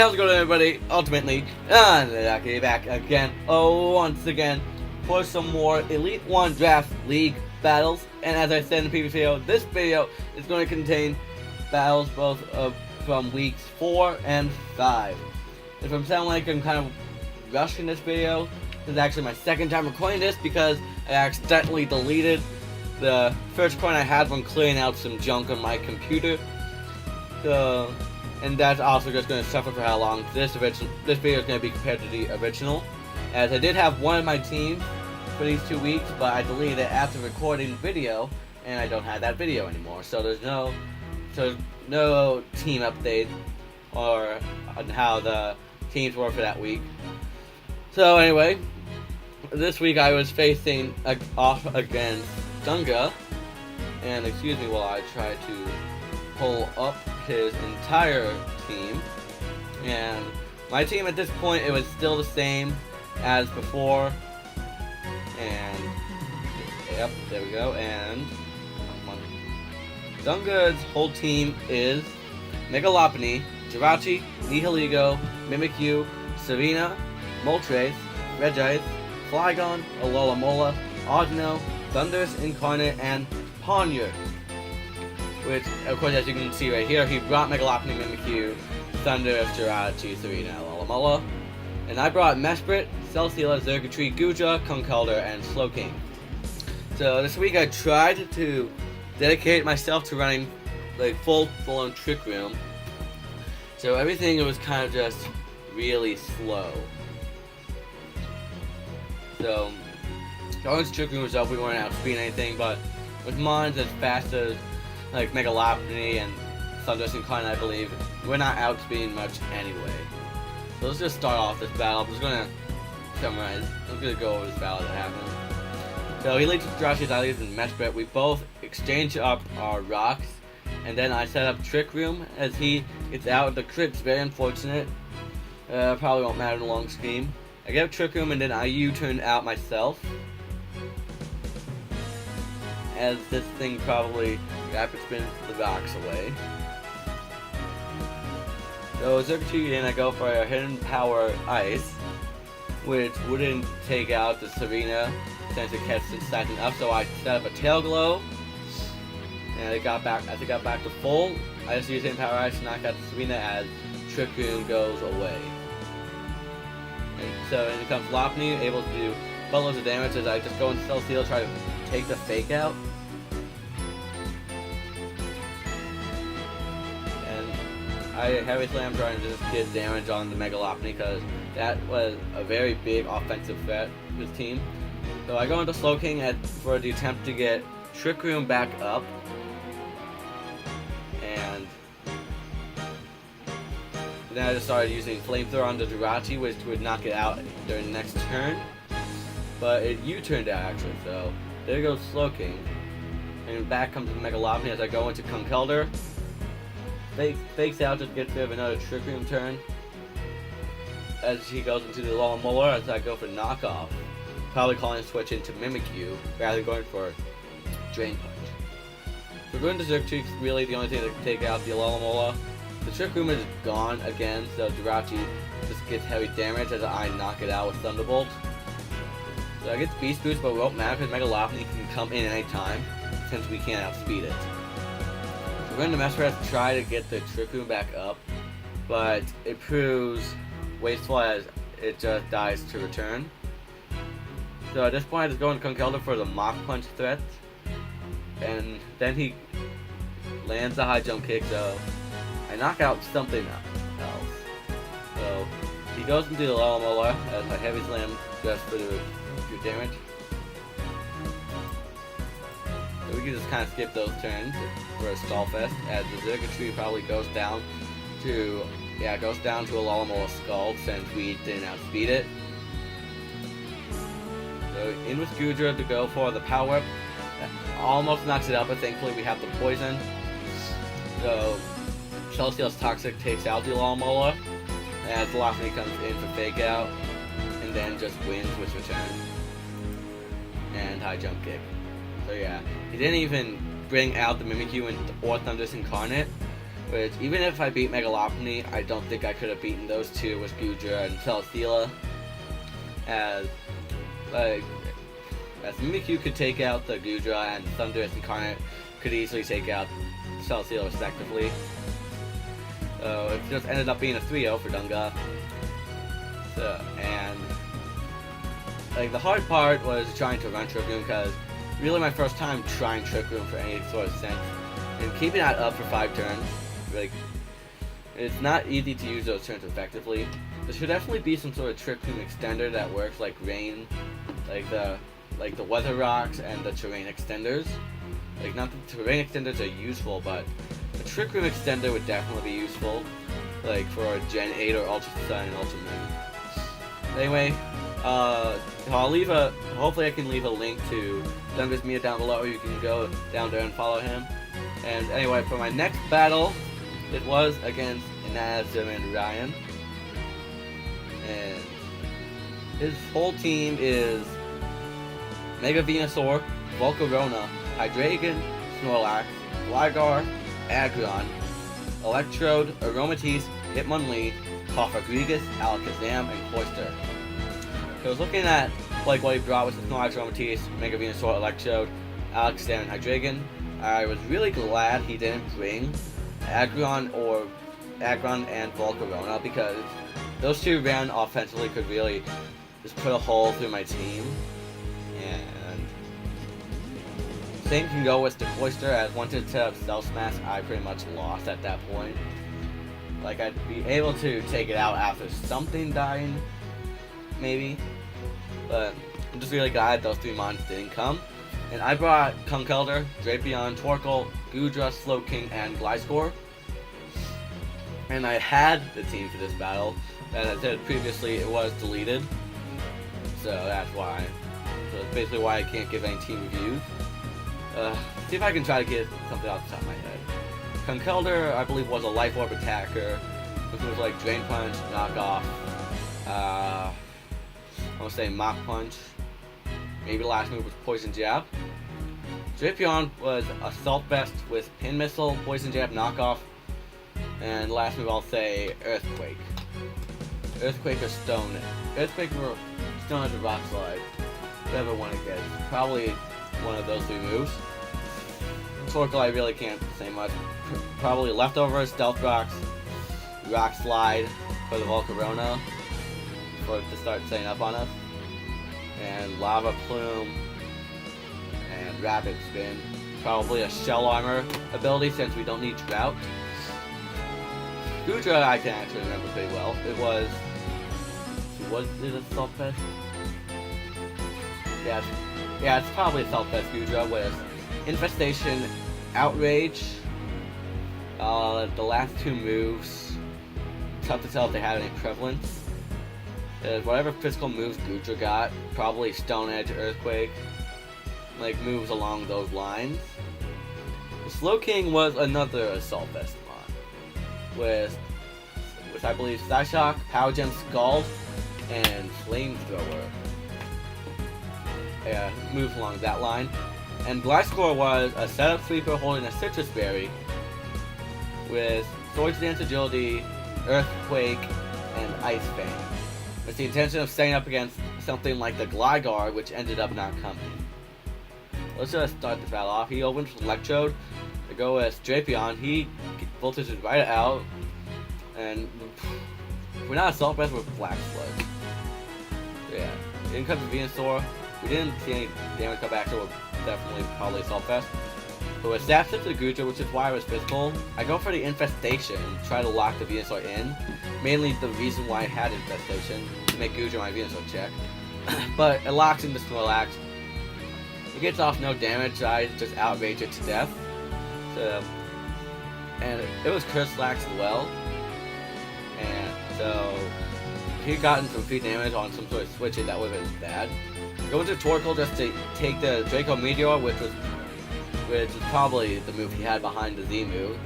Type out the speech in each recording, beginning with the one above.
how's it going, everybody? Ultimately, I'm back again, once again, for some more Elite 1 Draft League battles. And as I said in the previous video, this video is going to contain battles both from weeks 4 and 5. If I'm sounding like I'm kind of rushing this video, this is actually my second time recording this because I accidentally deleted the first coin I had when clearing out some junk on my computer. So, and that's also just going to suffer for how long this video is going to be compared to the original. As I did have one of my teams for these 2 weeks, but I deleted it after recording the video, and I don't have that video anymore. So there's no team update or on how the teams were for that week. So anyway, this week I was facing off against Dunga, and excuse me while I try to pull up his entire team. And my team at this point, it was still the same as before, and yep, there we go. And Dunga's whole team is E.L.I.T.E, Jirachi, Nihiligo, Mimikyu, Serena, Moltres, Regice, Flygon, Alola, Audino, Thundurus Incarnate, and Ponyard. Which, of course, as you can see right here, he brought E.L.I.T.E, Mimikyu, Thundurus, Jirachi, Serena, Alola. And I brought Mesprit, Celesteela, Xurkitree, Guja, Conkeldurr, and Slowking. So this week I tried to dedicate myself to running like full-blown Trick Room. So everything was kind of just really slow. So going to Trick Room was up, we weren't outspeeding anything, but with mons as fast as like E.L.I.T.E and Thundurus Incarnate, I believe, we're not outspeeding much anyway. So let's just start off this battle. I'm just gonna summarize. I'm gonna go over this battle that happened. So he leads Jiraiya's Ileas and Mesprit. We both exchange up our rocks, and then I set up Trick Room as he gets out of the crypts. Very unfortunate. Probably won't matter in the long scheme. I get Trick Room and then I U-turn out myself, as this thing probably rapid spins the rocks away. So Xurkitree and I go for a Hidden Power Ice, which wouldn't take out the Serena since it kept stacking up. So I set up a Tail Glow, and as it got back to full, I just used Hidden Power Ice to knock out the Serena as Trick Room goes away. And so in comes E.L.I.T.E, able to do buttloads of damage as I just go into Celesteela, try to take the fake out. I heavy slam trying to just get damage on the E.L.I.T.E because that was a very big offensive threat to his team. So I go into Slowking for the attempt to get Trick Room back up, and then I just started using Flamethrower on the Jirachi, which would knock it out during the next turn. But it U-turned out actually, so there goes Slowking, and back comes the E.L.I.T.E as I go into Conkeldurr. Fakes out, just gets rid of another Trick Room turn as he goes into the Alola as I go for knockoff. Probably calling a switch into Mimikyu rather than going for Drain Punch. So going to Xurkitree, really the only thing that can take out the Alola. The Trick Room is gone again, so Jirachi just gets heavy damage as I knock it out with Thunderbolt. So I get the Beast Boost, but it won't matter because E.L.I.T.E can come in at any time since we can't outspeed it. We're going to Mesprit to try to get the Trick Room back up, but it proves wasteful as it just dies to return. So at this point I just go into Conkeldurr for the Mach Punch threat, and then he lands the high jump kick, so I knock out something else. So he goes into the Alola as I heavy slam just for the damage. So we can just kind of skip those turns for a stall fest as the Xurkitree probably goes down to Alola Scald since we didn't outspeed it. So in with Guja to go for the Power Whip. Almost knocks it out, but thankfully we have the Poison. So Celesteela's Toxic takes out the Alola as E.L.I.T.E comes in for Fake Out and then just wins with Return and High Jump Kick. So yeah, he didn't even bring out the Mimikyu or Thundurus Incarnate, Which, even if I beat Megalopony, I don't think I could have beaten those two with Gudra and Celesteela. As Mimikyu could take out the Gudra, and Thundurus Incarnate could easily take out Celesteela respectively. So it just ended up being a 3-0 for Dunga. So, and like the hard part was trying to run Trick Room, because really my first time trying Trick Room for any sort of sense, and keeping that up for 5 turns, like it's not easy to use those turns effectively. There should definitely be some sort of Trick Room extender that works like rain, like the weather rocks and the terrain extenders. Like, not the terrain extenders are useful, but a Trick Room extender would definitely be useful, like for Gen 8 or Ultra Sun and Ultra Moon. Anyway, I'll leave hopefully I can leave a link to Dunga's Mia down below, where you can go down there and follow him. And anyway, for my next battle, it was against Inazuma and Ryan. And his whole team is Mega Venusaur, Volcarona, Hydreigon, Snorlax, Gligar, Aggron, Electrode, Aromatisse, Hitmonlee, Cofagrigus, Alakazam, and Cloyster. So I was looking at like what he brought with the Snorlax, Aromatisse, Mega Venusaur, Electrode, Alakazam, and Hydreigon. I was really glad he didn't bring Aggron and Volcarona, because those two ran offensively could really just put a hole through my team. And same can go with the Cloyster, as once it set up Stealth Smash, I pretty much lost at that point. Like, I'd be able to take it out after something dying, maybe. But I'm just really glad those 3 mons didn't come. And I brought Conkeldurr, Drapion, Torkoal, Gudra, Slowking, and Gliscor. And I had the team for this battle. As I said previously, it was deleted. So that's why. So that's basically why I can't give any team reviews. See if I can try to get something off the top of my head. Conkeldurr, I believe, was a Life Orb attacker, which was like Drain Punch, Knockoff, I want to say Mach Punch. Maybe last move was Poison Jab. Drapion was Assault Vest with Pin Missile, Poison Jab, Knockoff, and last move I'll say Earthquake. Earthquake or Stone. Earthquake or Stone as a Rock Slide. Whatever one it gets. Probably one of those 3 moves. Torkoal, I really can't say much. Probably Leftovers, Stealth Rocks, Rock Slide for the Volcarona for it to start setting up on us, and Lava Plume and Rapid Spin. Probably a Shell Armor ability, since we don't need Drought. Gudra I can actually remember pretty well. It was it Assault Vest? Yeah, it's probably Assault Vest Gudra with Infestation, Outrage. The last 2 moves, tough to tell if they had any prevalence. Whatever physical moves Gudra got, probably Stone Edge, Earthquake, like moves along those lines. Slowking was another Assault Vest mon, with I believe Psyshock, Power Gem, Scald, and Flamethrower. Yeah, moves along that line. And Gliscor was a setup sweeper holding a Citrus Berry with Swords Dance Agility, Earthquake, and Ice Fang, with the intention of setting up against something like the Gligar, which ended up not coming. Let's just start the battle off. He opens with Electrode to go with Drapion. He voltages right out, and we're not Assault Vest, we're Black Sludge. So yeah, in comes the Venusaur. We didn't see any damage come back, so we're definitely probably Assault Vest. But with Staff Tip to the Gudra, which is why I was physical, I go for the Infestation, try to lock the Venusaur in. Mainly the reason why I had Infestation, to make Gudra my Venusaur check. But it locks into Snorlax. It gets off no damage, I just outrage it to death. So, and it was Curslax as well. And so, if he gotten some free damage on some sort of switching, that would have been bad. Go into Torkoal just to take the Draco Meteor, which is probably the move he had behind the Z move.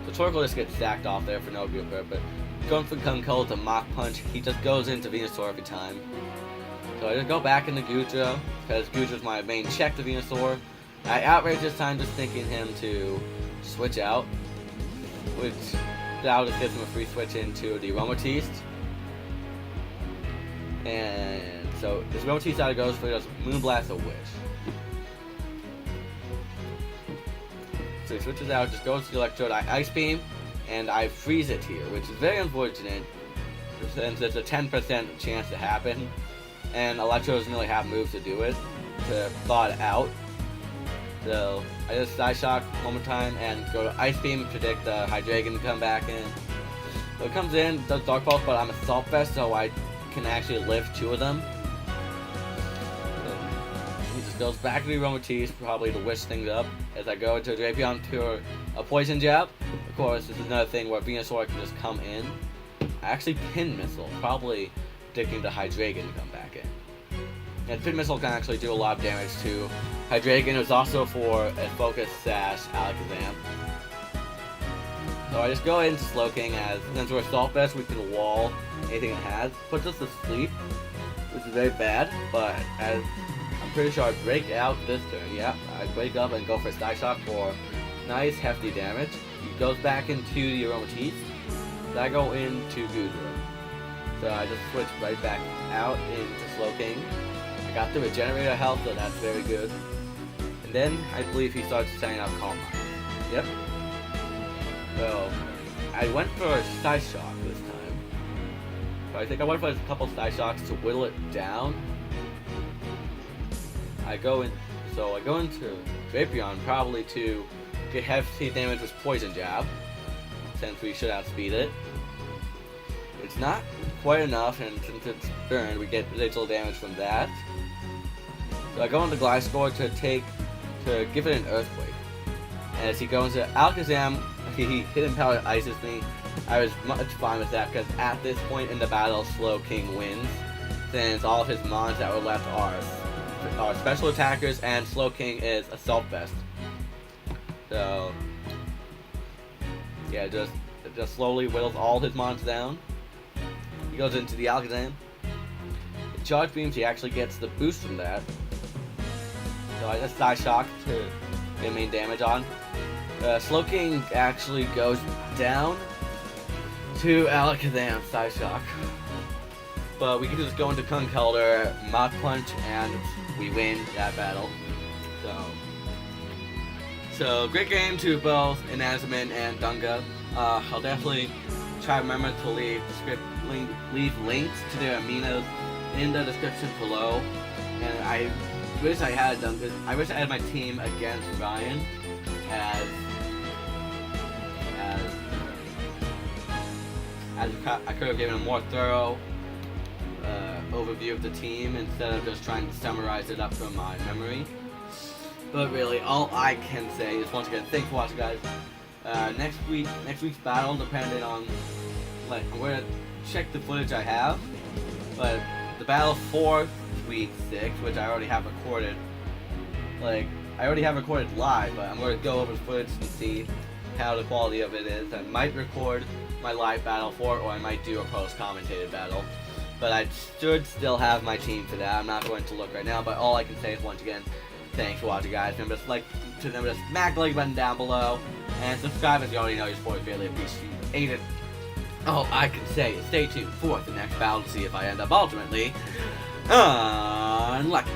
So Torkoal just gets stacked off there for no real purpose. Going for Conkeldurr to Mach Punch, he just goes into Venusaur every time. So I just go back into Gudra, because Gudra's my main check to Venusaur. I outrage this time, just thinking him to switch out which now just gives him a free switch into the Aromatisse. And so this Aromatisse out goes for just Moonblast a Wish. So he switches out, just goes to the Electrode, I Ice Beam, and I freeze it here, which is very unfortunate since it's a 10% chance to happen, and Electro doesn't really have moves to do it, to thaw it out. So I just Side Shock one more time and go to Ice Beam, predict the Hydreigon to come back in. So it comes in, does Dark Pulse, but I'm Assault Vest, so I can actually live 2 of them. He just goes back to the Aromatisse, probably to wish things up, as I go into Drapion to a Poison Jab. Of course, this is another thing where Venusaur can just come in. I actually Pin Missile, probably predicting the Hydreigon to come back in. And Pin Missile can actually do a lot of damage to Hydreigon. It was also for a Focus Sash Alakazam. So I just go into Slowking, as since we're Assault Vest, we can wall anything it has. Puts us to sleep, which is very bad, but as I'm pretty sure I break out this turn. Yeah, I break up and go for Side Shock for nice hefty damage. He goes back into the Aromatisse. So I go into Goodra. So I just switch right back out into Slowking. I got the Regenerator health, so that's very good. And then I believe he starts sending out Calm Mind. Yep. So I went for a Side Shock this time. So I think I went for a couple Side Shocks to whittle it down. I go into Drapion probably to get hefty damage with Poison Jab, since we should outspeed it. It's not quite enough, and since it's burned, we get little damage from that. So I go into Gliscor to give it an Earthquake. And as he goes into Alakazam, he Hidden Power ices me. I was much fine with that, because at this point in the battle, Slowking wins, since all of his mons that were left are special attackers, and Slowking is Assault Vest. So yeah, just slowly whittles all his mons down. He goes into the Alakazam. The Charge Beams, he actually gets the boost from that. So I just Side Shock to get main damage on. Slowking actually goes down to Alakazam Side Shock. But we can just go into Conkeldurr, Mach Punch, and we win that battle. So great game to both Inazuma and Dunga. I'll definitely try to remember to leave links to their aminos in the description below. And I wish I had Dunga. I wish I had my team against Ryan, as I could have given a more thorough overview of the team instead of just trying to summarize it up from my memory. But really, all I can say is, once again, thanks for watching, guys. Next week's battle, depending on, like, I'm going to check the footage I have, but the battle for week 6, which I already have recorded, like, I already have recorded live, but I'm going to go over the footage and see how the quality of it is. I might record my live battle for it, or I might do a post-commentated battle. But I should still have my team for that. I'm not going to look right now, but all I can say is, once again, thanks for watching, guys. Remember to smack the like button down below, and subscribe if you already know your support is greatly appreciated. All I can say is stay tuned for the next battle to see if I end up ultimately unlucky.